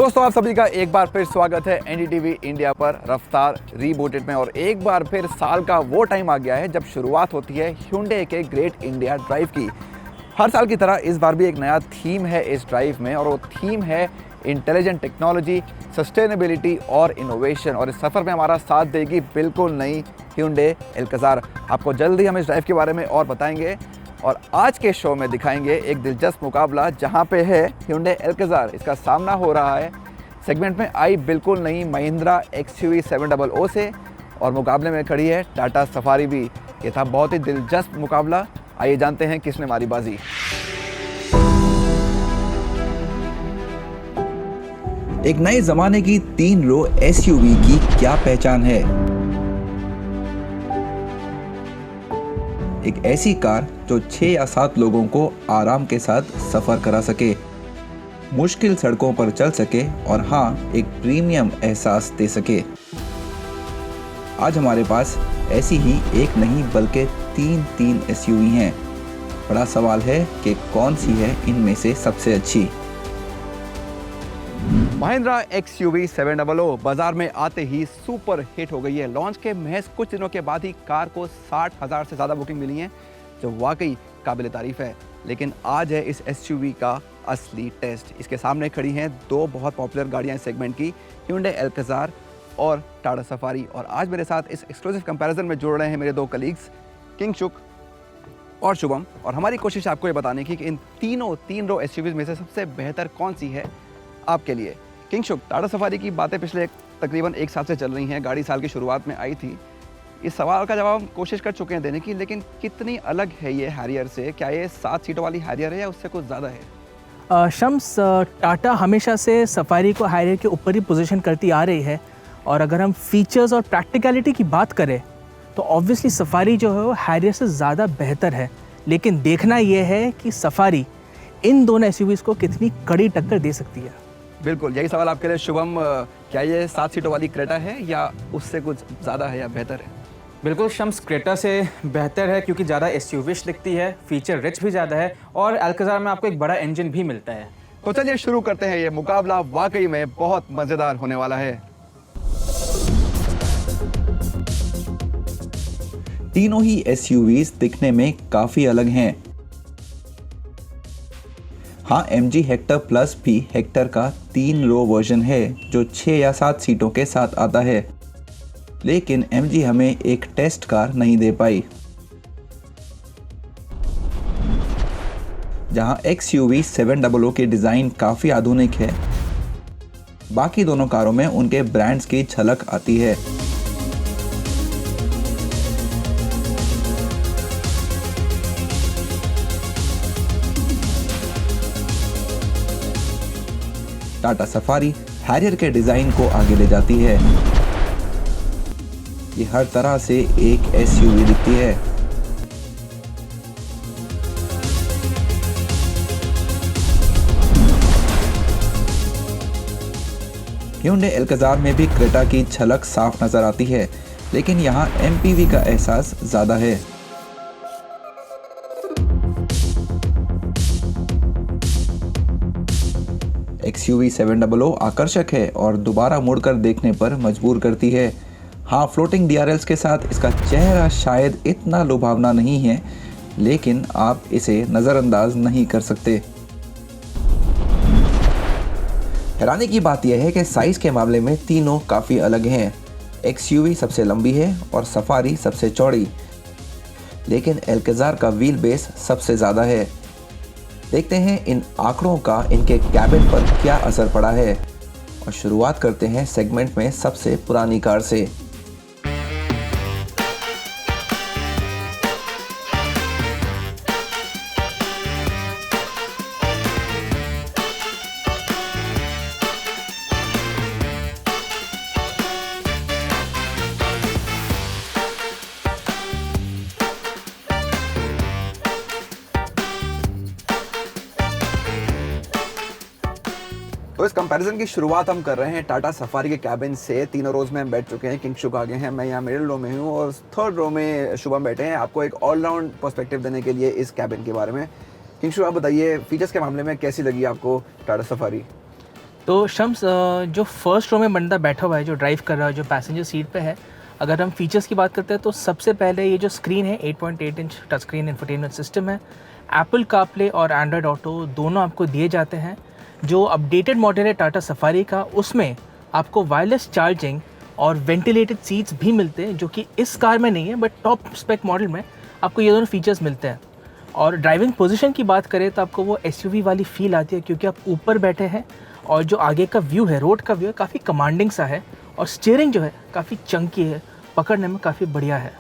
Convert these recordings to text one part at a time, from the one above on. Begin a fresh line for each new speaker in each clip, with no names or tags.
दोस्तों, आप सभी का एक बार फिर स्वागत है एनडीटीवी इंडिया पर रफ्तार रीबूटेड में। और एक बार फिर साल का वो टाइम आ गया है जब शुरुआत होती है Hyundai के ग्रेट इंडिया ड्राइव की। हर साल की तरह इस बार भी एक नया थीम है इस ड्राइव में, और वो थीम है इंटेलिजेंट टेक्नोलॉजी, सस्टेनेबिलिटी और इनोवेशन। और इस सफ़र में हमारा साथ देगी बिल्कुल नई Hyundai Alcazar। आपको जल्दी हम इस ड्राइव के बारे में और बताएंगे, और आज के शो में दिखाएंगे एक दिलचस्प मुकाबला जहां पे है Hyundai Alcazar। इसका सामना हो रहा है सेगमेंट में आई बिल्कुल नई महिंद्रा XUV 700 से, और मुकाबले में खड़ी है टाटा सफारी भी। ये था बहुत ही दिलचस्प मुकाबला। आइए जानते हैं किसने मारी बाजी। एक नए जमाने की 3 रो SUV की क्या पहचान है? एक ऐसी कार जो 6 या 7 लोगों को आराम के साथ सफर करा सके, मुश्किल सड़कों पर चल सके और हाँ, एक प्रीमियम एहसास दे सके। आज हमारे पास ऐसी ही एक नहीं बल्कि 3 SUV हैं। बड़ा सवाल है कि कौन सी है इनमें से सबसे अच्छी। महिंद्रा XUV 700 बाजार में आते ही सुपर हिट हो गई है। लॉन्च के महज कुछ दिनों के बाद ही कार को 60,000 से ज़्यादा बुकिंग मिली है, जो वाकई काबिल तारीफ है। लेकिन आज है इस SUV का असली टेस्ट। इसके सामने खड़ी हैं 2 बहुत पॉपुलर गाड़ियां इस सेगमेंट की, Hyundai Alcazar और टाटा सफारी। और आज मेरे साथ इस एक्सक्लूसिव कंपैरिजन में जुड़ रहे हैं मेरे 2 कलीग्स किंगशुक और शुभम। और हमारी कोशिश आपको ये बताने की कि इन 3 रो SUVs में से सबसे बेहतर कौन सी है आपके लिए। किंगशुक, टाटा सफारी की बातें पिछले तकरीबन 1 साल से चल रही हैं। गाड़ी साल की शुरुआत में आई थी। इस सवाल का जवाब हम कोशिश कर चुके हैं देने की, लेकिन कितनी अलग है ये हैरियर से? क्या ये 7 सीटों वाली हैरियर है या उससे कुछ ज़्यादा है?
शम्स, टाटा हमेशा से सफारी को हैरियर के ऊपर ही पोजीशन करती आ रही है। और अगर हम फीचर्स और प्रैक्टिकलिटी की बात करें तो ऑब्वियसली सफारी जो है वो हैरियर से ज़्यादा बेहतर है। लेकिन देखना ये है कि सफारी इन दोनों SUVs को कितनी कड़ी टक्कर दे सकती है।
बिल्कुल, यही सवाल आपके लिए शुभम। क्या ये 7 सीटों वाली क्रेटा है या उससे कुछ ज़्यादा है या बेहतर है?
बिल्कुल शम्स, क्रेटा से बेहतर है क्योंकि ज़्यादा SUV दिखती है, फीचर रिच भी ज़्यादा है और अल्काजार में आपको एक बड़ा इंजन भी मिलता है।
तो चलिए शुरू करते हैं। ये मुकाबला वाकई में बहुत मज़ेदार होने वाला है। तीनों ही SUVs दिखने में काफ़ी अलग हैं। हाँ, MG हेक्टर प्लस भी हेक्टर का 3 रो वर्जन है जो 6 या 7 सीटों के साथ आता है, लेकिन MG हमें एक टेस्ट कार नहीं दे पाई। जहां XUV 700 की डिज़ाइन काफ़ी आधुनिक है, बाकी दोनों कारों में उनके ब्रांड्स की झलक आती है। टाटा सफारी हैरियर के डिजाइन को आगे ले जाती है। ये हर तरह से एक SUV दिखती है। Hyundai Alcazar में भी क्रेटा की झलक साफ नजर आती है, लेकिन यहाँ MPV का एहसास ज्यादा है। XUV 700 आकर्षक है और दोबारा मुड़कर देखने पर मजबूर करती है। हाँ, फ्लोटिंग DRLs के साथ इसका चेहरा शायद इतना लुभावना नहीं है, लेकिन आप इसे नज़रअंदाज नहीं कर सकते। हैरानी की बात यह है कि साइज़ के मामले में तीनों काफ़ी अलग हैं। XUV सबसे लंबी है और सफारी सबसे चौड़ी, लेकिन Alcazar का व्हील बेस सबसे ज़्यादा है। देखते हैं इन आंकड़ों का इनके कैबिन पर क्या असर पड़ा है, और शुरुआत करते हैं सेगमेंट में सबसे पुरानी कार से। तो इस कंपैरिजन की शुरुआत हम कर रहे हैं टाटा सफारी के कैबिन से। 3 रोज में हम बैठ चुके हैं। किंगशुक आगे हैं, मैं यहाँ मिडिल रो में हूँ और 3rd रो में शुभम बैठे हैं आपको एक ऑलराउंड पर्सपेक्टिव देने के लिए इस कैबिन के बारे में। किंगशुक, आप बताइए फीचर्स के मामले में कैसी लगी आपको टाटा सफारी?
तो शम्स, जो फर्स्ट रो में बंदा बैठा हुआ है, जो ड्राइव कर रहा है, जो पैसेंजर सीट पे है, अगर हम फीचर्स की बात करते हैं तो सबसे पहले ये जो स्क्रीन है 8.8 inch touch screen infotainment system है। एप्पल कारप्ले और एंड्रॉयड ऑटो दोनों आपको दिए जाते हैं। जो अपडेटेड मॉडल है टाटा सफारी का, उसमें आपको वायरलेस चार्जिंग और वेंटिलेटेड सीट्स भी मिलते हैं, जो कि इस कार में नहीं है, बट टॉप स्पेक मॉडल में आपको ये दोनों फीचर्स मिलते हैं। और ड्राइविंग पोजीशन की बात करें तो आपको वो एसयूवी वाली फील आती है, क्योंकि आप ऊपर बैठे हैं और जो आगे का व्यू है, रोड का व्यू है, काफ़ी कमांडिंग सा है। और स्टीयरिंग जो है काफ़ी चंकी है, पकड़ने में काफ़ी बढ़िया है।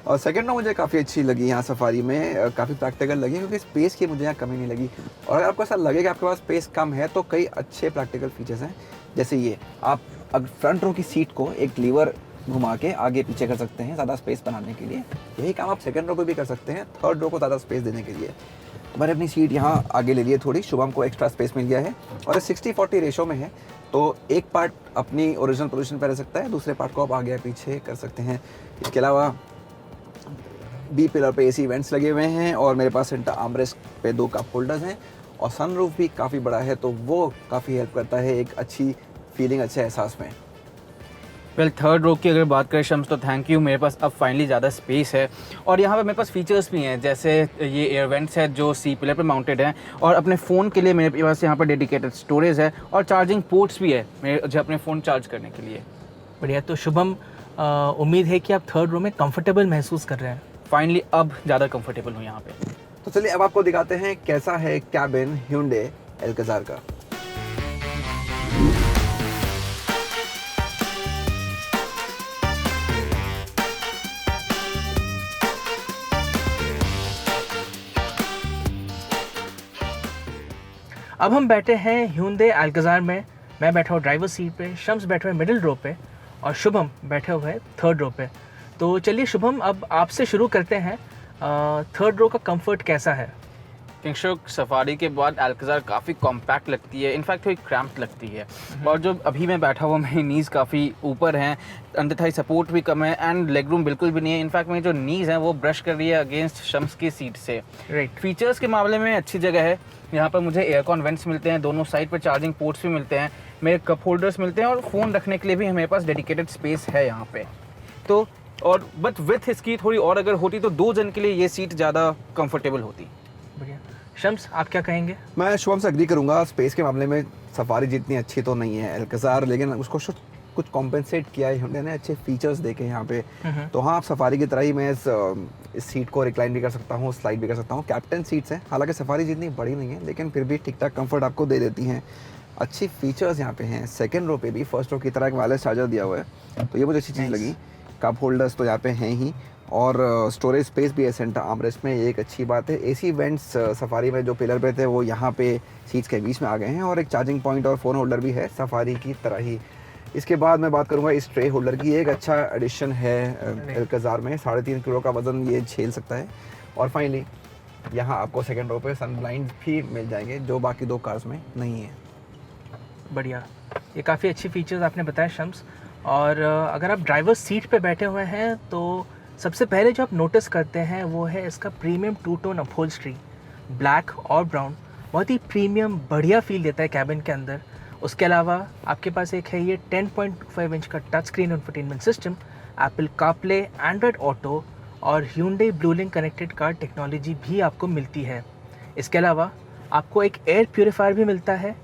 और सेकंड रो मुझे काफ़ी अच्छी लगी यहाँ सफारी में, काफ़ी प्रैक्टिकल लगी, क्योंकि स्पेस की मुझे यहाँ कमी नहीं लगी। और अगर आपको ऐसा लगे कि आपके पास स्पेस कम है तो कई अच्छे प्रैक्टिकल फीचर्स हैं, जैसे ये आप अगर फ्रंट रो की सीट को एक लीवर घुमा के आगे पीछे कर सकते हैं ज़्यादा स्पेस बनाने के लिए। यही काम आप सेकंड रो पे भी कर सकते हैं, थर्ड रो को ज़्यादा स्पेस देने के लिए। मैंने अपनी सीट यहाँ आगे ले ली है थोड़ी, शुभम को एक्स्ट्रा स्पेस मिल गया है। और 60-40 रेशो में है, तो एक पार्ट अपनी ओरिजिनल पोजीशन पर रह सकता है, दूसरे पार्ट को आप आगे पीछे कर सकते हैं। इसके अलावा बी पिलर पे एसी वेंट्स लगे हुए हैं और मेरे पास सेंटर आर्मरेस्ट पे 2 कप होल्डर्स हैं और सनरूफ भी काफ़ी बड़ा है, तो वो काफ़ी हेल्प करता है एक अच्छी फीलिंग, अच्छे एहसास में।
वेल, थर्ड रो की अगर बात करें शम्स, तो थैंक यू, मेरे पास अब फाइनली ज़्यादा स्पेस है। और यहाँ पे मेरे पास फीचर्स भी हैं, जैसे ये एयर वेंट्स है जो सी पिलर पे माउंटेड है, और अपने फ़ोन के लिए मेरे पास यहाँ पर डेडिकेटेड स्टोरेज है और चार्जिंग पोर्ट्स भी है मेरे जो अपने फ़ोन चार्ज करने के लिए।
बढ़िया। तो शुभम, उम्मीद है कि आप थर्ड रो में कंफर्टेबल महसूस कर रहे हैं।
फाइनली अब ज़्यादा कंफर्टेबल हूँ यहाँ पे।
तो चलिए अब आपको दिखाते हैं कैसा है कैबिन Hyundai Alcazar का।
अब हम बैठे हैं Hyundai Alcazar में। मैं बैठा हूँ ड्राइवर सीट पे, शम्स बैठा हुआ है मिडिल रो पे और शुभम बैठे हुए है थर्ड रो पे। तो चलिए शुभम, अब आपसे शुरू करते हैं। थर्ड रो का कंफर्ट कैसा है?
किंगशॉक सफारी के बाद अल्काज़ार काफ़ी कॉम्पैक्ट लगती है, इनफैक्ट थोड़ी क्रैम्प लगती है। और जो अभी मैं बैठा हुआ, मेरी नीज़ काफ़ी ऊपर हैं, अंडर थाई सपोर्ट भी कम है एंड लेग रूम बिल्कुल भी नहीं है। इनफैक्ट मेरी जो नीज़ हैं वो ब्रश कर रही है अगेंस्ट शम्स की सीट से।
राइट।
फीचर्स के मामले में अच्छी जगह है। यहाँ पर मुझे एयरकॉन वेंट्स मिलते हैं, दोनों साइड पर चार्जिंग पोर्ट्स भी मिलते हैं, मेरे कप होल्डर्स मिलते हैं और फ़ोन रखने के लिए भी मेरे पास डेडिकेटेड स्पेस है यहाँ पे। तो और बट विथ इसकी थोड़ी और अगर होती तो 2 जन के लिए ये सीट ज़्यादा कंफर्टेबल होती।
बढ़िया। शम्स, आप क्या कहेंगे?
मैं शुभम से एग्री करूंगा, स्पेस के मामले में सफारी जितनी अच्छी तो नहीं है Alcazar, लेकिन उसको कुछ कॉम्पेंसेट किया है Hyundai ने, अच्छे फीचर्स देखे यहाँ पे। तो हाँ, आप सफारी की तरह ही मैं इस सीट को रिक्लाइन भी कर सकता हूँ, स्लाइड भी कर सकता हूँ। कैप्टन सीट्स हैं, हालांकि सफारी जितनी बड़ी नहीं है लेकिन फिर भी ठीक ठाक कंफर्ट आपको दे देती हैं। अच्छी फीचर्स यहाँ पे हैं। सेकंड रो पे भी फर्स्ट रो की तरह एक वायरलेस चार्जर दिया हुआ है, तो ये मुझे अच्छी चीज़ लगी। कप होल्डर्स तो यहाँ पे हैं ही और स्टोरेज स्पेस भी है सेंटर आर्मरेस्ट में, ये एक अच्छी बात है। एसी वेंट्स सफारी में जो पिलर पे थे वो यहाँ पे सीट्स के बीच में आ गए हैं और एक चार्जिंग पॉइंट और फ़ोन होल्डर भी है सफारी की तरह ही। इसके बाद मैं बात करूँगा इस ट्रे होल्डर की, एक अच्छा एडिशन है Alcazar में, 3.5 किलो का वज़न ये झेल सकता है। और फाइनली यहाँ आपको सेकेंड रो पे सन ब्लाइंड भी मिल जाएंगे, जो बाकी 2 कार्स में नहीं है।
बढ़िया, ये काफ़ी अच्छी फीचर्स आपने बताया शम्स। और अगर आप ड्राइवर सीट पे बैठे हुए हैं तो सबसे पहले जो आप नोटिस करते हैं वो है इसका प्रीमियम 2-टोन अपहोल्स्ट्री, ब्लैक और ब्राउन। बहुत ही प्रीमियम बढ़िया फील देता है कैबिन के अंदर। उसके अलावा आपके पास एक है ये 10.5 इंच का touch screen infotainment system, Apple CarPlay, Android auto और Hyundai Bluelink connected car technology भी आपको मिलती है। इसके अलावा आपको एक एयर प्योरीफायर भी मिलता है।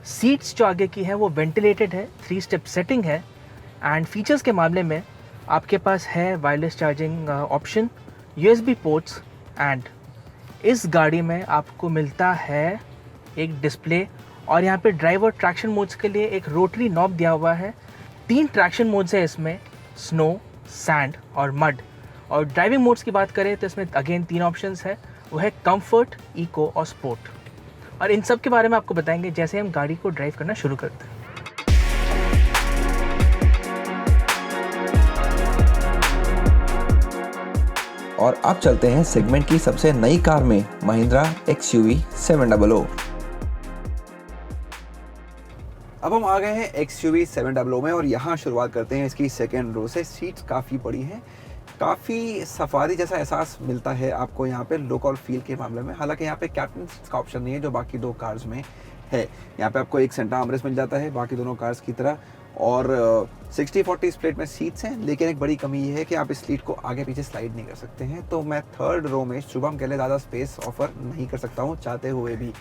सीट्स जो आगे की है वो वेंटिलेटेड है, 3 स्टेप सेटिंग है। एंड फीचर्स के मामले में आपके पास है wireless charging option, USB ports and इस गाड़ी में आपको मिलता है एक डिस्प्ले। और यहाँ पे ड्राइव और ट्रैक्शन मोड्स के लिए एक रोटरी नॉब दिया हुआ है। 3 ट्रैक्शन मोड्स है इसमें, स्नो, सैंड और मड। और ड्राइविंग मोड्स की बात करें तो इसमें अगेन 3 ऑप्शंस है, वो है कंफर्ट, इको और स्पोर्ट। और इन सब के बारे में आपको बताएंगे जैसे हम गाड़ी को ड्राइव करना शुरू करते हैं।
और अब चलते हैं सेगमेंट की सबसे नई कार में, महिंद्रा XUV 700। अब हम आ गए हैं XUV 700 में और यहाँ शुरुआत करते हैं इसकी सेकेंड रो से। सीट्स काफ़ी बड़ी हैं, काफ़ी सफारी जैसा एहसास मिलता है आपको यहाँ पे लुक और फील के मामले में। हालांकि यहाँ पे कैप्टन का ऑप्शन नहीं है जो बाकी 2 कार्स में है। यहाँ पे आपको एक सेंटर आर्मरेस्ट मिल जाता है बाकी दोनों कार्स की तरह, और 60-40 स्प्लिट में सीट्स हैं, लेकिन एक बड़ी कमी ये है कि आप इस सीट को आगे पीछे स्लाइड नहीं कर सकते हैं। तो मैं थर्ड रो में शुभम के लिए ज़्यादा स्पेस ऑफर नहीं कर सकता हूँ चाहते हुए भी।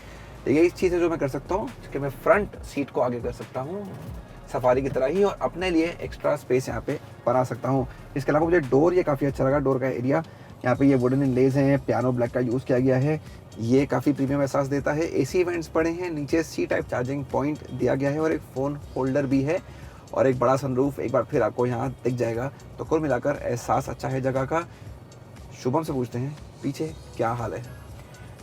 ये इस चीज़ है जो मैं कर सकता हूँ कि मैं फ्रंट सीट को आगे कर सकता हूँ सफारी की तरह ही, और अपने लिए एक्स्ट्रा स्पेस यहाँ पे बना सकता हूँ। इसके अलावा मुझे डोर ये काफ़ी अच्छा लगा, डोर का एरिया यहाँ पे ये वुडन इनलेज हैं, पियानो ब्लैक का यूज़ किया गया है, ये काफ़ी प्रीमियम एहसास देता है। एसी वेंट्स पड़े हैं, नीचे सी टाइप चार्जिंग पॉइंट दिया गया है और एक फ़ोन होल्डर भी है, और एक बड़ा सनरूफ एक बार फिर आपको यहाँ दिख जाएगा। तो कुल मिलाकर एहसास अच्छा है जगह का। शुभम से पूछते हैं पीछे क्या हाल है।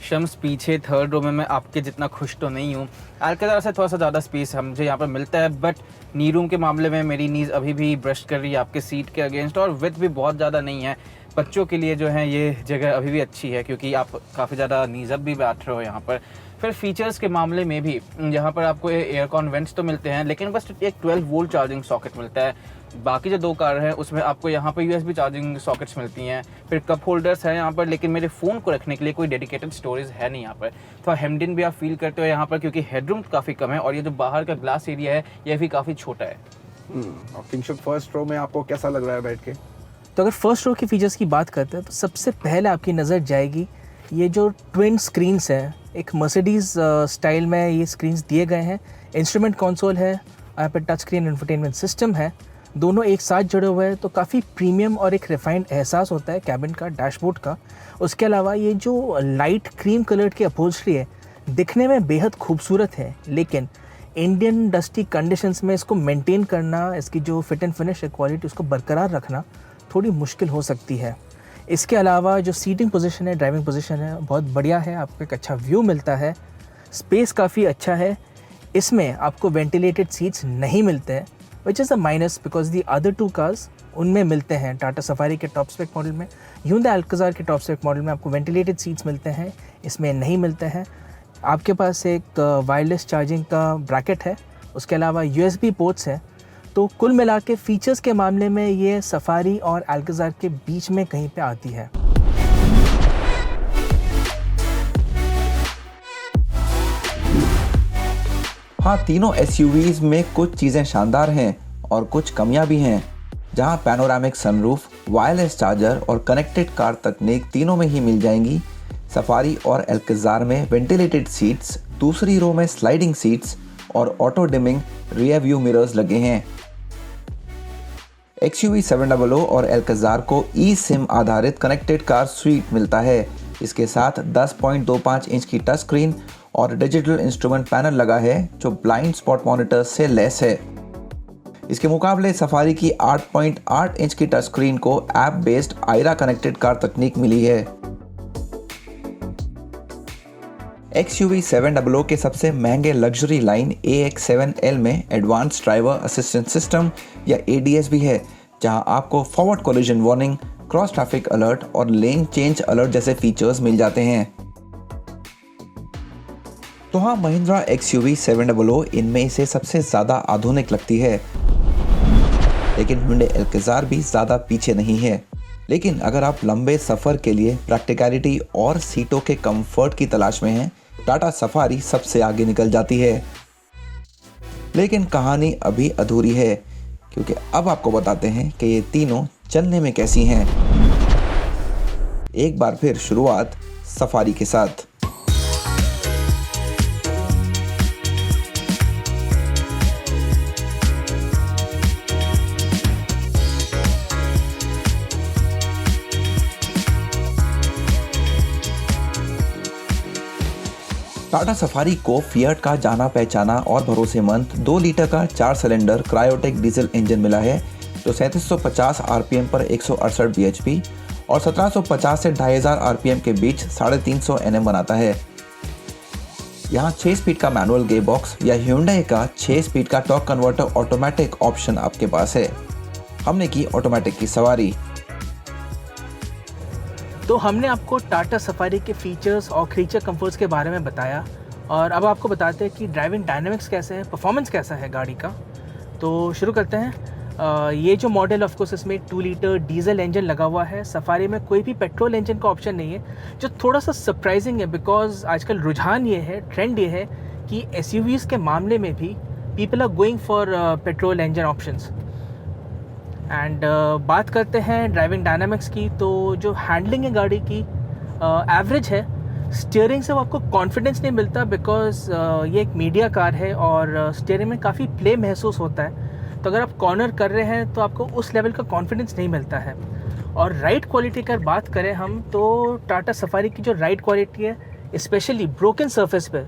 शम्स, पीछे थर्ड रो में मैं आपके जितना खुश तो नहीं हूँ। अल्काज़ार से थोड़ा सा ज़्यादा स्पेस मुझे यहाँ पर मिलता है, बट नी रूम के मामले में मेरी नीज़ अभी भी ब्रश कर रही है आपके सीट के अगेंस्ट, और विथ भी बहुत ज़्यादा नहीं है। बच्चों के लिए जो है ये जगह अभी भी अच्छी है क्योंकि आप काफ़ी ज़्यादा नीज़ अप भी बैठ रहे हो यहाँ पर। फिर फीचर्स के मामले में भी यहाँ पर आपको एयरकॉन वेंट्स तो मिलते हैं, लेकिन बस एक 12 वोल्ट चार्जिंग सॉकेट मिलता है। बाकी जो 2 कार हैं उसमें आपको यहाँ पर USB चार्जिंग सॉकेट्स मिलती हैं। फिर कप होल्डर्स हैं यहाँ पर, लेकिन मेरे फ़ोन को रखने के लिए कोई डेडिकेटेड स्टोरेज है नहीं यहाँ पर। थोड़ा हेम्ड इन भी आप फील करते हो यहाँ पर क्योंकि हेडरूम काफ़ी कम है, और ये जो बाहर का ग्लास एरिया है यह भी काफ़ी छोटा है।
और किंगशुक फर्स्ट रो में आपको कैसा लग रहा है बैठ के?
तो अगर फर्स्ट रो के फीचर्स की बात करते हैं तो सबसे पहले आपकी नज़र जाएगी ये जो ट्विन स्क्रीन्स हैं, एक मर्सिडीज़ स्टाइल में ये स्क्रीन्स दिए गए हैं। इंस्ट्रूमेंट कंसोल है, यहाँ पर टच स्क्रीन इंफोटेनमेंट सिस्टम है, दोनों एक साथ जुड़े हुए हैं, तो काफ़ी प्रीमियम और एक रिफाइंड एहसास होता है कैबिन का, डैशबोर्ड का। उसके अलावा ये जो लाइट क्रीम कलर की अपहोल्स्ट्री है दिखने में बेहद खूबसूरत है, लेकिन इंडियन डस्टी कंडीशंस में इसको मेंटेन करना, इसकी जो फिट एंड फिनिश है क्वालिटी उसको बरकरार रखना थोड़ी मुश्किल हो सकती है। इसके अलावा जो सीटिंग पोजीशन है, ड्राइविंग पोजीशन है, बहुत बढ़िया है, आपको एक अच्छा व्यू मिलता है, स्पेस काफ़ी अच्छा है। इसमें आपको वेंटिलेटेड सीट्स नहीं मिलते हैं, विच is a minus because the other 2 cars उनमें मिलते हैं। टाटा सफारी के टॉप स्पेक मॉडल में, ह्यूंडई अल्काज़ार के टॉप स्पेक मॉडल में आपको वेंटिलेटेड सीट्स मिलते हैं, इसमें नहीं मिलते हैं। आपके पास एक वायरलेस चार्जिंग का ब्रैकेट है, उसके अलावा USB पोर्ट्स हैं। तो कुल मिला के फ़ीचर्स के मामले में ये सफारी और अल्काज़ार के बीच में कहीं पे आती है।
हाँ, तीनों SUVs में कुछ चीज़ें शानदार हैं और कुछ कमियां भी हैं। जहां पैनोरामिक सनरूफ, वायरलेस चार्जर और कनेक्टेड कार तकनीक तीनों में ही मिल जाएंगी, सफारी और अल्काज़ार में वेंटिलेटेड सीट्स, दूसरी रो में स्लाइडिंग सीट्स और auto dimming rear view mirrors लगे हैं। XUV 700 और अल्काज़ार को eSIM आधारित कनेक्टेड कार स्वीट मिलता है। इसके साथ 10.25 इंच की टच स्क्रीन और डिजिटल इंस्ट्रूमेंट पैनल लगा है जो ब्लाइंड स्पॉट मॉनिटर से लैस है। इसके मुकाबले सफारी की 8.8 इंच की टच स्क्रीन को app based iRA connected car तकनीक मिली है। XUV 700 के सबसे महंगे लग्जरी लाइन AX7L में एडवांस ड्राइवर असिस्टेंट सिस्टम या ADS भी है, जहां आपको forward collision warning, cross traffic alert और लेन चेंज अलर्ट जैसे फीचर्स मिल जाते हैं। तो हाँ, महिंद्रा XUV 700 इनमें से सबसे ज़्यादा आधुनिक लगती है, लेकिन Hyundai अल्काज़ार भी ज़्यादा पीछे नहीं है। लेकिन अगर आप लंबे सफ़र के लिए प्रैक्टिकलिटी और सीटों के कंफर्ट की तलाश में हैं, टाटा सफारी सबसे आगे निकल जाती है। लेकिन कहानी अभी अधूरी है, क्योंकि अब आपको बताते हैं कि ये तीनों चलने में कैसी हैं। एक बार फिर शुरुआत सफारी के साथ। टाटा सफारी को फिएट का जाना पहचाना और भरोसेमंद 2 लीटर का 4 सिलेंडर क्रायोटेक डीजल इंजन मिला है, जो 3750 आरपीएम पर 168 bhp और 1750 से 2500 आरपीएम के बीच 350 Nm बनाता है। यहाँ 6 स्पीड का मैनुअल गियर बॉक्स या Hyundai का 6 स्पीड का टॉर्क कन्वर्टर ऑटोमेटिक ऑप्शन आपके पास है। हमने की ऑटोमेटिक की सवारी।
तो हमने आपको टाटा सफारी के फीचर्स और क्रीचर कंफर्ट्स के बारे में बताया, और अब आपको बताते हैं कि ड्राइविंग डायनामिक्स कैसे है, परफॉर्मेंस कैसा है गाड़ी का। तो शुरू करते हैं। ये जो मॉडल ऑफ कोर्स इसमें 2 लीटर डीजल इंजन लगा हुआ है। सफारी में कोई भी पेट्रोल इंजन का ऑप्शन नहीं है, जो थोड़ा सा सरप्राइजिंग है, बिकॉज आजकल रुझान ये है, ट्रेंड ये है कि SUVs के मामले में भी people are going for petrol engine options. And बात करते हैं ड्राइविंग डायनामिक्स की, तो जो हैंडलिंग है गाड़ी की एवरेज है। स्टीयरिंग से वो आपको कॉन्फिडेंस नहीं मिलता बिकॉज ये एक मीडिया कार है और स्टीयरिंग में काफ़ी प्ले महसूस होता है। तो अगर आप कॉर्नर कर रहे हैं तो आपको उस लेवल का कॉन्फिडेंस नहीं मिलता है। और राइड क्वालिटी की अगर बात करें हम, तो टाटा सफारी की जो राइड क्वालिटी है स्पेशली ब्रोकन सरफेस पे,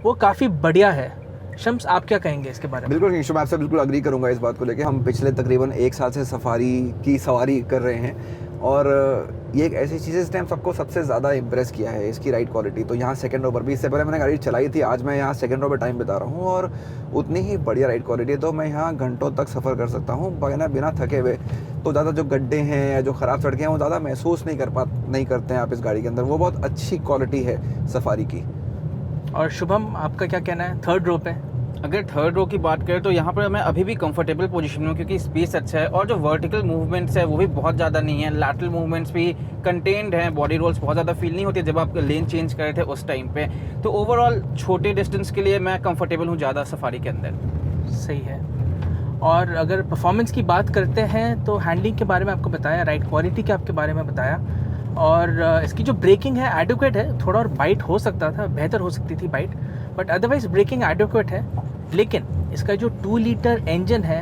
वो काफ़ी बढ़िया है। शम्स, आप क्या कहेंगे इसके बारे में?
बिल्कुल निशु, मैं आपसे बिल्कुल अग्री करूंगा इस बात को लेके। हम पिछले तकरीबन 1 साल से सफारी की सवारी कर रहे हैं और ये एक ऐसी चीज़ है जिसने हम सबको सबसे ज़्यादा इम्प्रेस किया है, इसकी राइड क्वालिटी। तो यहाँ सेकंड रो पर भी, इससे पहले मैंने गाड़ी चलाई थी, आज मैं यहाँ सेकंड रो पर टाइम बिता रहा हूँ और उतनी ही बढ़िया राइड क्वालिटी है। तो मैं यहाँ घंटों तक सफ़र कर सकता हूँ बिना थके हुए। तो ज़्यादा जो गड्ढे हैं या जो ख़राब सड़कें हैं वो ज़्यादा महसूस नहीं करते हैं आप इस गाड़ी के अंदर। वो बहुत अच्छी क्वालिटी है सफारी की।
और शुभम, आपका क्या कहना है थर्ड रो पे?
अगर थर्ड रो की बात करें तो यहाँ पर मैं अभी भी कंफर्टेबल पोजीशन में हूँ क्योंकि स्पेस अच्छा है और जो वर्टिकल मूवमेंट्स है वो भी बहुत ज़्यादा नहीं है। लैटरल मूवमेंट्स भी कंटेन्ड हैं, बॉडी रोल्स बहुत ज़्यादा फील नहीं होती जब आप लेन चेंज कर रहे थे उस टाइम पे। तो ओवरऑल छोटे डिस्टेंस के लिए मैं कंफर्टेबल हूँ ज़्यादा सफारी के अंदर।
सही है। और अगर परफॉर्मेंस की बात करते हैं तो हैंडलिंग के बारे में आपको बताया, राइड क्वालिटी के आपके बारे में बताया, और इसकी जो ब्रेकिंग है एडुकेट है। थोड़ा और बाइट हो सकता था, बेहतर हो सकती थी bite, but otherwise braking adequate है। लेकिन इसका जो 2 लीटर इंजन है,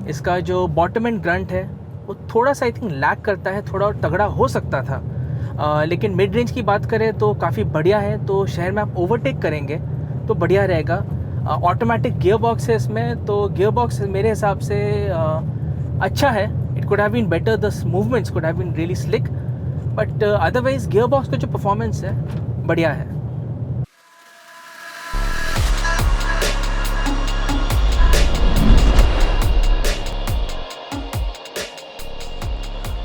इसका जो बॉटम एंड ग्रंट है, वो थोड़ा सा आई थिंक लैग करता है, थोड़ा और तगड़ा हो सकता था। लेकिन मिड रेंज की बात करें तो काफ़ी बढ़िया है। तो शहर में आप ओवरटेक करेंगे तो बढ़िया रहेगा। ऑटोमेटिक गियर बॉक्स है इसमें, तो गियर बॉक्स मेरे हिसाब से अच्छा है। It could have been better, the movements could have been really slick, but otherwise gear box का जो परफॉर्मेंस है बढ़िया है।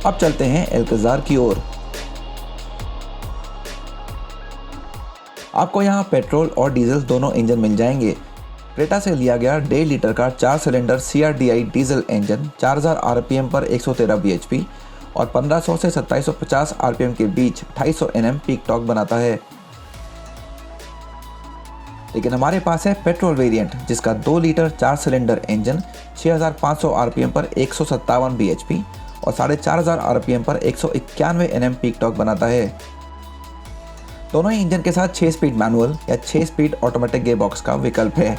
अब चलते हैं एल्कजार की ओर। आपको यहाँ पेट्रोल और डीजल दोनों इंजन मिल जाएंगे। क्रेटा से लिया गया 1.5 लीटर का 4 cylinder CRDI diesel engine 4000 RPM पर 113 bhp और 1500 से 2750 RPM के बीच 250 Nm पीक टॉर्क बनाता है। लेकिन हमारे पास है पेट्रोल वेरिएंट जिसका 2 लीटर 4 सिलेंडर इंजन 6500 RPM पर 157 bhp और 4500 RPM पर 191 Nm पीक टॉर्क बनाता है। दोनों ही इंजन के साथ 6 स्पीड मैनुअल या 6 स्पीड ऑटोमेटिक गियर बॉक्स का विकल्प है।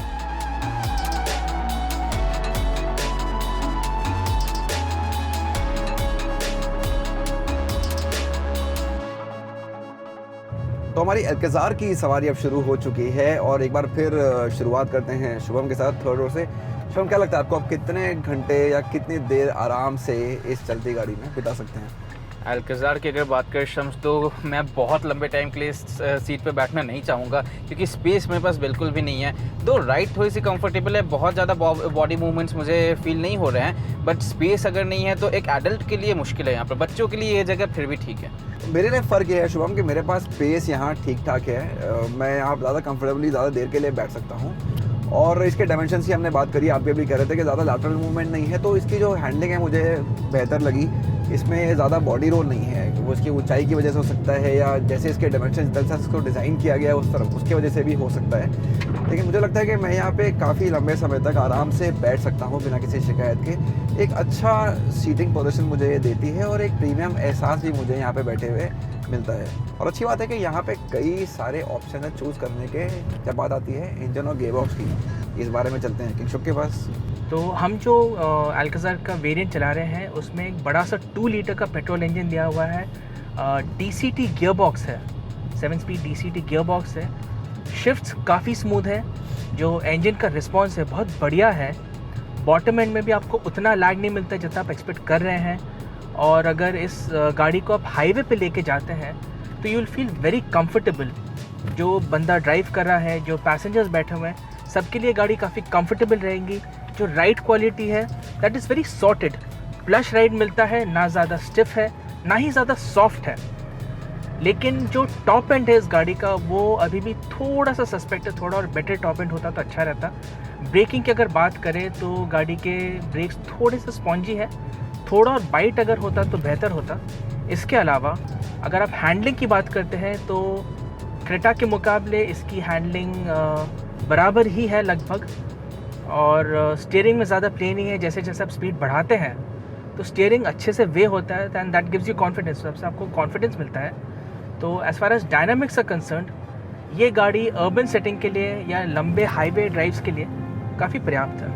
तो हमारी एल्कजार की सवारी अब शुरू हो चुकी है और एक बार फिर शुरुआत करते हैं शुभम के साथ थर्ड रो से। शुभम, क्या लगता है आपको, आप कितने घंटे या कितनी देर आराम से इस चलती गाड़ी में बिता सकते हैं?
एल्कजार की अगर बात करें शम्स, तो मैं बहुत लंबे टाइम के लिए सीट पे बैठना नहीं चाहूँगा क्योंकि स्पेस मेरे पास बिल्कुल भी नहीं है। दो राइड थोड़ी सी कंफर्टेबल है, बहुत ज़्यादा बॉडी मूवमेंट्स मुझे फील नहीं हो रहे हैं, बट स्पेस अगर नहीं है तो एक एडल्ट के लिए मुश्किल है। यहाँ पर बच्चों के लिए ये जगह फिर भी ठीक है।
मेरे लिए फ़र्क ये है शुभम कि मेरे पास स्पेस यहाँ ठीक ठाक है। मैं यहाँ ज़्यादा कंफर्टेबली ज़्यादा देर के लिए बैठ सकता हूँ। और इसके डायमेंशन की हमने बात करी, आप भी कह रहे थे कि ज़्यादा लैटरल मूवमेंट नहीं है, तो इसकी जो हैंडलिंग है मुझे बेहतर लगी। इसमें ज़्यादा बॉडी रोल नहीं है, वो इसकी ऊंचाई की वजह से हो सकता है या जैसे इसके डायमेंशन जैसा इसको डिज़ाइन किया गया है उस तरफ उसकी वजह से भी हो सकता है। लेकिन मुझे लगता है कि मैं यहाँ पे काफ़ी लंबे समय तक आराम से बैठ सकता हूँ बिना किसी शिकायत के। एक अच्छा सीटिंग पोजीशन मुझे ये देती है और एक प्रीमियम एहसास भी मुझे यहाँ पे बैठे हुए मिलता है। और अच्छी बात है कि यहाँ पे कई सारे ऑप्शन है चूज़ करने के जब बात आती है इंजन और गियरबॉक्स की। इस बारे में चलते हैं किंगशुक के पास।
तो हम जो एल्कजार का वेरिएंट चला रहे हैं उसमें एक बड़ा सा 2 लीटर का पेट्रोल इंजन दिया हुआ है। DCT गियर बॉक्स है, 7 स्पीड DCT गियर बॉक्स है। शिफ्ट्स काफ़ी स्मूथ है, जो इंजन का रिस्पॉन्स है बहुत बढ़िया है। बॉटम एंड में भी आपको उतना लैग नहीं मिलता जितना आप एक्सपेक्ट कर रहे हैं। और अगर इस गाड़ी को आप हाईवे पे लेके जाते हैं तो you will feel very comfortable. जो बंदा ड्राइव कर रहा है, जो पैसेंजर्स बैठे हुए हैं, सबके लिए गाड़ी काफ़ी कंफर्टेबल रहेगी। जो राइड क्वालिटी है that is very sorted, plush ride मिलता है, ना ज़्यादा स्टिफ है ना ही ज़्यादा सॉफ्ट है। लेकिन जो टॉप एंड है इस गाड़ी का वो अभी भी थोड़ा सा सस्पेक्ट है, थोड़ा और बेटर टॉप एंड होता तो अच्छा रहता। ब्रेकिंग की अगर बात करें तो गाड़ी के ब्रेक्स थोड़े से स्पॉन्जी है, थोड़ा और बाइट अगर होता तो बेहतर होता। इसके अलावा अगर आप हैंडलिंग की बात करते हैं तो क्रेटा के मुकाबले इसकी हैंडलिंग बराबर ही है लगभग, और स्टीयरिंग में ज़्यादा प्ले नहीं है। जैसे जैसे आप स्पीड बढ़ाते हैं तो स्टीयरिंग अच्छे से वे होता है, and that gives you confidence, सबसे आपको कॉन्फिडेंस मिलता है। तो as far as dynamics are concerned, ये गाड़ी अर्बन सेटिंग के लिए या लंबे हाईवे ड्राइव्स के लिए काफ़ी पर्याप्त है।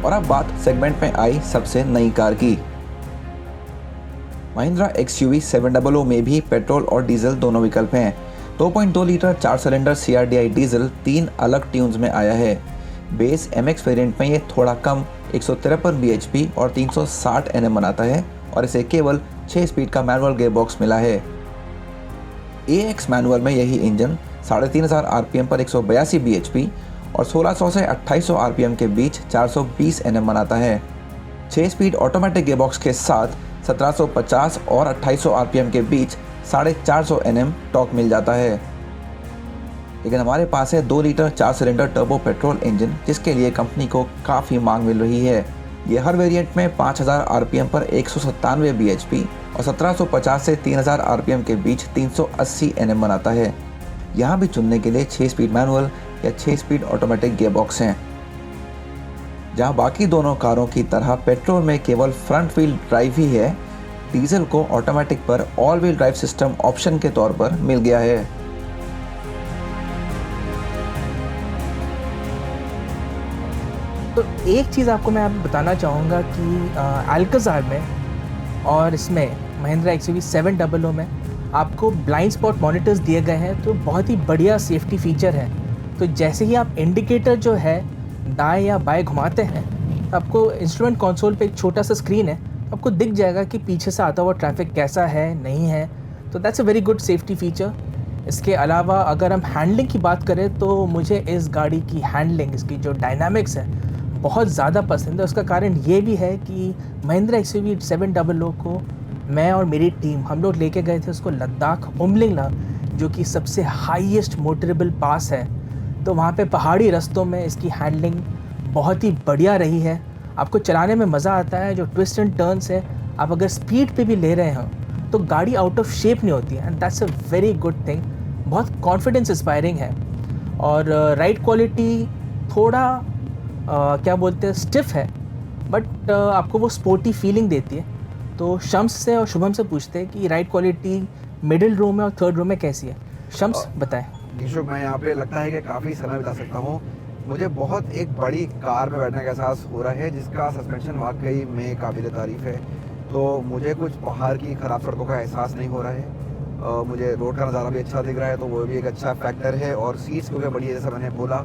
और अब बात सेगमेंट में आई सबसे नई कार की। महिंद्रा XUV 700 में भी पेट्रोल और डीजल दोनों विकल्प हैं। 2.2 लीटर 4 सिलेंडर CRDI डीजल 3 अलग ट्यून्स में आया है। बेस MX वेरिएंट में ये थोड़ा कम 153 bhp और 360 Nm बनाता है, और इसे केवल 6 स्पीड का मैनुअल गियरबॉक्स मिला है। AX मैनुअल में यही इंजन 3500 RPM पर 182 bhp और 1600 से 2800 RPM के बीच 420 Nm बनाता है। 6 स्पीड ऑटोमेटिक गियरबॉक्स के साथ 1750 और 2800 RPM के बीच 450 Nm टॉर्क मिल जाता है। लेकिन हमारे पास है 2 litre 4 cylinder turbo petrol engine, जिसके लिए कंपनी को काफ़ी मांग मिल रही है। ये हर वेरिएंट में 5000 RPM पर 197 bhp और 1750 से 3000 RPM के बीच 380 Nm बनाता है। यहाँ भी चुनने के लिए 6 स्पीड मैनुअल या 6 स्पीड ऑटोमेटिक गियरबॉक्स हैं। जहाँ बाकी दोनों कारों की तरह पेट्रोल में केवल फ्रंट व्हील ड्राइव ही है, डीजल को ऑटोमेटिक पर all wheel drive system option के तौर पर मिल गया है।
तो एक चीज़ आपको मैं बताना चाहूँगा कि अल्काज़ार में और इसमें महिंद्रा XUV 700 में आपको ब्लाइंड स्पॉट मॉनिटर्स दिए गए हैं, तो बहुत ही बढ़िया सेफ्टी फीचर है। तो जैसे ही आप इंडिकेटर जो है दाएं या बाएं घुमाते हैं, आपको इंस्ट्रूमेंट कंसोल पे एक छोटा सा स्क्रीन है, आपको दिख जाएगा कि पीछे से आता हुआ ट्रैफिक कैसा है, नहीं है। तो that's a very good safety feature. इसके अलावा अगर हम हैंडलिंग की बात करें तो मुझे इस गाड़ी की हैंडलिंग, इसकी जो डायनामिक्स है, बहुत ज़्यादा पसंद है। उसका कारण ये भी है कि महिंद्रा XUV 700 को मैं और मेरी टीम हम लोग लेके गए थे उसको लद्दाख उमलिंगला, जो कि सबसे हाईएस्ट मोटरेबल पास है। तो वहाँ पे पहाड़ी रास्तों में इसकी हैंडलिंग बहुत ही बढ़िया रही है। आपको चलाने में मज़ा आता है। जो ट्विस्ट एंड टर्न्स है, आप अगर स्पीड पे भी ले रहे हो तो गाड़ी आउट ऑफ शेप नहीं होती है, and that's a very good thing. बहुत कॉन्फिडेंस इंस्पायरिंग है। और राइड क्वालिटी थोड़ा क्या बोलते हैं, स्टिफ है, बट आपको वो स्पोर्टी फीलिंग देती है। तो शम्स से और शुभम से पूछते हैं कि राइड क्वालिटी मिडिल रो में और थर्ड रो में कैसी है। शम्स बताएं।
ईशुक, मैं यहाँ पे लगता है कि काफ़ी समय बिता सकता हूँ। मुझे बहुत एक बड़ी कार में बैठने का एहसास हो रहा है, जिसका सस्पेंशन वाकई में काबिल तारीफ़ है। तो मुझे कुछ पहाड़ की ख़राब सड़कों का एहसास नहीं हो रहा है। मुझे रोड का नज़ारा भी अच्छा दिख रहा है, तो वो भी एक अच्छा फैक्टर है। और सीट्स क्योंकि बड़ी है, जैसा मैंने बोला,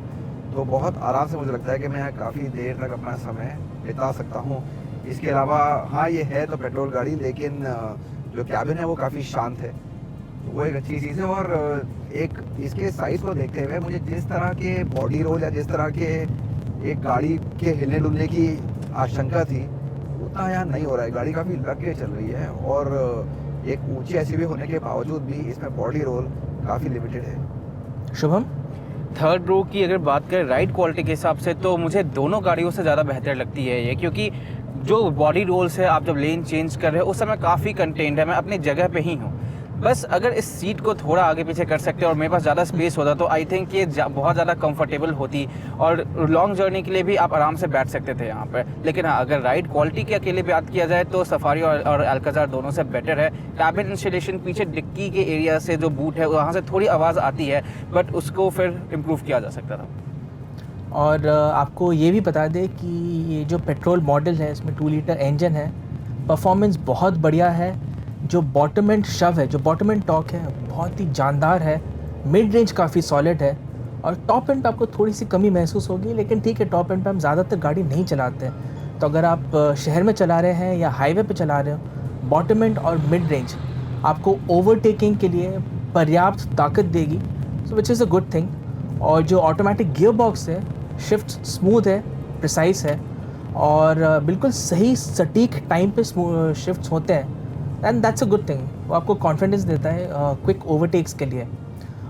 तो बहुत आराम से मुझे लगता है कि मैं काफ़ी देर तक अपना समय बिता सकता हूँ। इसके अलावा हाँ, ये है तो पेट्रोल गाड़ी, लेकिन जो कैबिन है वो काफ़ी शांत है, वो एक अच्छी चीज़ है। और एक इसके साइज़ को देखते हुए मुझे जिस तरह के बॉडी रोल या जिस तरह के एक गाड़ी के हिलने डुलने की आशंका थी, उतना यहाँ नहीं हो रहा है। गाड़ी काफ़ी लग के चल रही है, और एक ऊंची SUV होने के बावजूद भी इसमें बॉडी रोल काफ़ी लिमिटेड है।
शुभम?
थर्ड रो की अगर बात करें राइड क्वालिटी के हिसाब से, तो मुझे दोनों गाड़ियों से ज़्यादा बेहतर लगती है ये, क्योंकि जो बॉडी रोल्स है, आप जब लेन चेंज कर रहे हो उस समय काफ़ी कंटेंट है। मैं अपनी जगह पे ही हूँ, बस अगर इस सीट को थोड़ा आगे पीछे कर सकते और मेरे पास ज़्यादा स्पेस होता तो आई थिंक ये बहुत ज़्यादा कंफर्टेबल होती, और लॉन्ग जर्नी के लिए भी आप आराम से बैठ सकते थे यहाँ पर। लेकिन हाँ, अगर राइड क्वालिटी के अकेले बात किया जाए तो सफारी और अल्काज़ार दोनों से बेटर है। कैबिन इंस्टॉलेशन पीछे डिक्की के एरिया से जो बूट है वहाँ से थोड़ी आवाज़ आती है, बट उसको फिर इम्प्रूव किया जा सकता था।
और आपको ये भी बता दें कि ये जो पेट्रोल मॉडल है, इसमें 2 लीटर इंजन है, परफॉर्मेंस बहुत बढ़िया है। जो बॉटम एंड शव है, जो बॉटम एंड टॉक है, बहुत ही जानदार है। मिड रेंज काफ़ी सॉलिड है, और टॉप एंड पे आपको थोड़ी सी कमी महसूस होगी, लेकिन ठीक है, टॉप एंड पे हम ज़्यादातर गाड़ी नहीं चलाते हैं। तो अगर आप शहर में चला रहे हैं या हाईवे पे चला रहे हो, बॉटम एंड और मिड रेंज आपको ओवरटेकिंग के लिए पर्याप्त ताकत देगी, so which is a good thing. और जो ऑटोमेटिक गियर बॉक्स है, शिफ्ट स्मूथ है, प्रिसाइज है, और बिल्कुल सही सटीक टाइम पे शिफ्ट्स होते हैं, and that's a good thing. वो आपको कॉन्फिडेंस देता है क्विक ओवरटेक्स के लिए।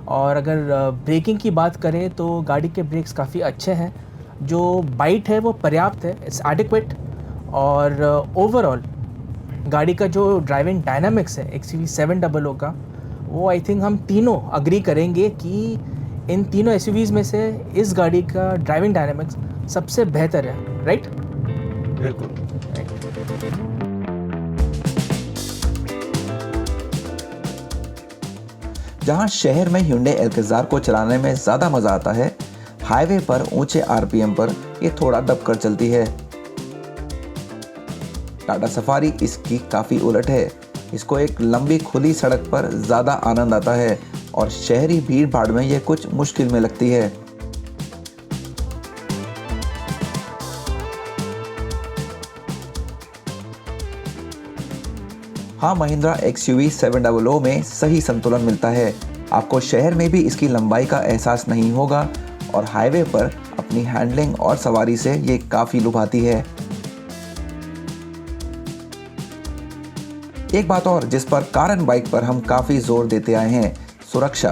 और अगर ब्रेकिंग की बात करें तो गाड़ी के ब्रेक्स काफ़ी अच्छे हैं। जो बाइट है वो पर्याप्त है, इट्स एडिक्वेट, और ओवरऑल गाड़ी का जो ड्राइविंग डायनामिक्स है XUV700 का, वो आई थिंक हम तीनों अग्री करेंगे कि इन तीनों SUVs में से इस गाड़ी का ड्राइविंग डायनामिक्स सबसे बेहतर है, राइट?
बिल्कुल।
जहां शहर में Hyundai Alcazar को चलाने में ज़्यादा मज़ा आता है, हाईवे पर ऊंचे RPM पर ये थोड़ा दबकर चलती है। टाटा सफारी इसकी काफ़ी उलट है। इसको एक लंबी खुली सड़क पर ज़्यादा आनंद आता है और शहरी भीड़ भाड़ में ये कुछ मुश्किल में लगती है। हाँ, महिंद्रा XUV700 में सही संतुलन मिलता है। आपको शहर में भी इसकी लंबाई का एहसास नहीं होगा और हाईवे पर अपनी हैंडलिंग और सवारी से ये काफ़ी लुभाती है। एक बात और जिस पर कार एंड बाइक पर हम काफ़ी जोर देते आए हैं, सुरक्षा।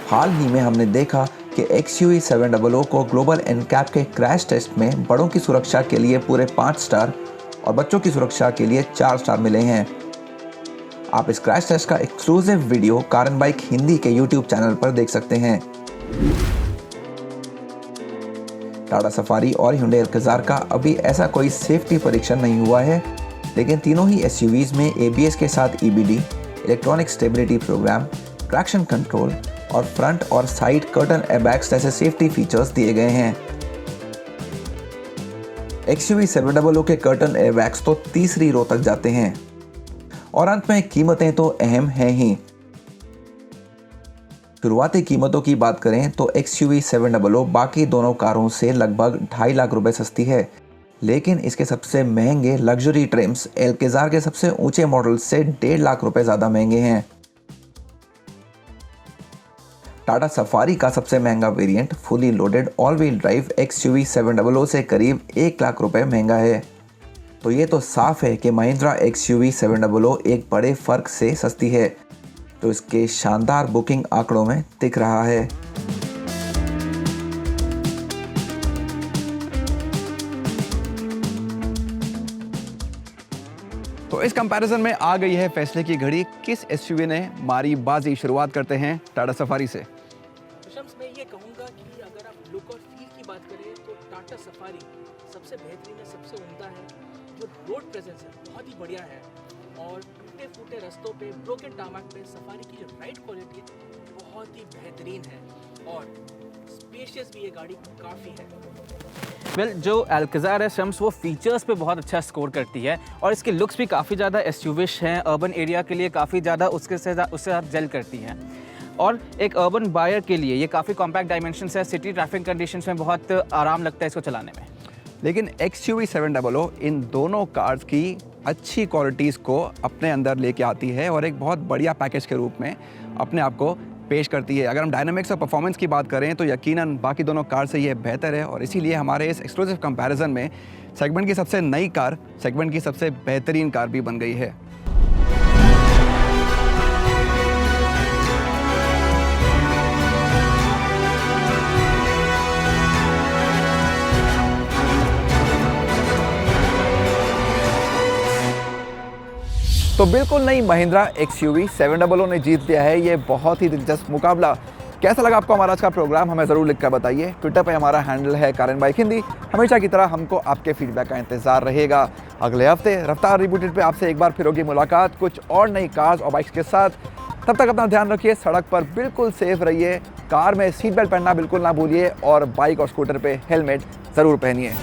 हाल ही में हमने देखा कि XUV700 को ग्लोबल NCAP के क्रैश टेस्ट में बड़ों की सुरक्षा के लिए पूरे 5 स्टार और बच्चों की सुरक्षा के लिए 4 स्टार मिले हैं। आप इस क्रैश टेस्ट का exclusive video car and bike Hindi के YouTube चैनल पर देख सकते हैं। टाटा सफारी और Hyundai Alcazar का अभी ऐसा कोई सेफ्टी परीक्षण नहीं हुआ है, लेकिन तीनों ही SUVs में ABS के साथ EBD, electronic stability programme, traction control और फ्रंट और साइड कर्टन एयरबैग्स जैसे सेफ्टी फीचर्स दिए गए हैं। XUV700 के कर्टन एयरबैग्स तो तीसरी रो तक जाते हैं। और अंत में कीमतें तो अहम हैं ही। शुरुआती कीमतों की बात करें तो XUV700 बाकी दोनों कारों से लगभग 2.5 लाख रुपए सस्ती है, लेकिन इसके सबसे महंगे लग्जरी ट्रिम्स Alcazar के सबसे ऊंचे मॉडल से 1.5 लाख रुपए ज़्यादा महंगे हैं। टाटा सफारी का सबसे महंगा variant fully loaded all wheel drive XUV700 से करीब 1 लाख रुपए महंगा है। तो ये तो साफ है कि महिंद्रा XUV700 एक बड़े फर्क से सस्ती है, तो इसके शानदार बुकिंग आंकड़ों में दिख रहा है।
तो इस कंपैरिजन में आ गई है फैसले की घड़ी। किस SUV ने मारी बाजी? शुरुआत करते हैं टाटा सफारी से।
शम्स, मैं ये कहूँगा कि अगर आप लुक और फील की बात करें तो टाटा सफारी सबसे बेहतरीन है, सबसे उम्दा है। जो रोड प्रेजेंस है बहुत ही बढ़िया है और टूटे फूटे रास्तों पे, ब्रोकन टारमैक पे सफारी की जो राइड क्वालिटी है बहुत ही बेहतरीन है और स्पेशियस भी ये गाड़ी काफ़ी है।
वेल, जो Alcazar है शम्स, वो फीचर्स पे बहुत अच्छा स्कोर करती है और इसके लुक्स भी काफ़ी ज़्यादा SUV-ish हैं। अर्बन एरिया के लिए काफ़ी ज़्यादा उससे साथ जेल करती हैं और एक अर्बन बायर के लिए ये काफ़ी कॉम्पैक्ट डायमेंशंस है। सिटी ट्रैफिक कंडीशंस में बहुत आराम लगता है इसको चलाने में।
लेकिन XUV700 इन दोनों कार्स की अच्छी क्वालिटीज़ को अपने अंदर लेके आती है और एक बहुत बढ़िया पैकेज के रूप में अपने आप को पेश करती है। अगर हम डायनामिक्स और परफॉर्मेंस की बात करें तो यकीनन बाकी दोनों कार से ये बेहतर है और इसीलिए हमारे इस एक्सक्लूसिव कंपैरिजन में सेगमेंट की सबसे नई कार, सेगमेंट की सबसे बेहतरीन कार भी बन गई है। तो बिल्कुल नई महिंद्रा XUV700 ने जीत लिया है ये बहुत ही दिलचस्प मुकाबला। कैसा लगा आपको हमारा आज का प्रोग्राम? हमें ज़रूर लिखकर बताइए। ट्विटर पे हमारा हैंडल है कार एंड बाइक हिंदी। हमेशा की तरह हमको आपके फीडबैक का इंतजार रहेगा। अगले हफ्ते रफ्तार रिबूटेड पे आपसे एक बार फिर होगी मुलाकात कुछ और नई कार्स और बाइक्स के साथ। तब तक अपना ध्यान रखिए, सड़क पर बिल्कुल सेफ रहिए, कार में सीट बेल्ट पहनना बिल्कुल ना भूलिए और बाइक और स्कूटर पर हेलमेट ज़रूर पहनिए।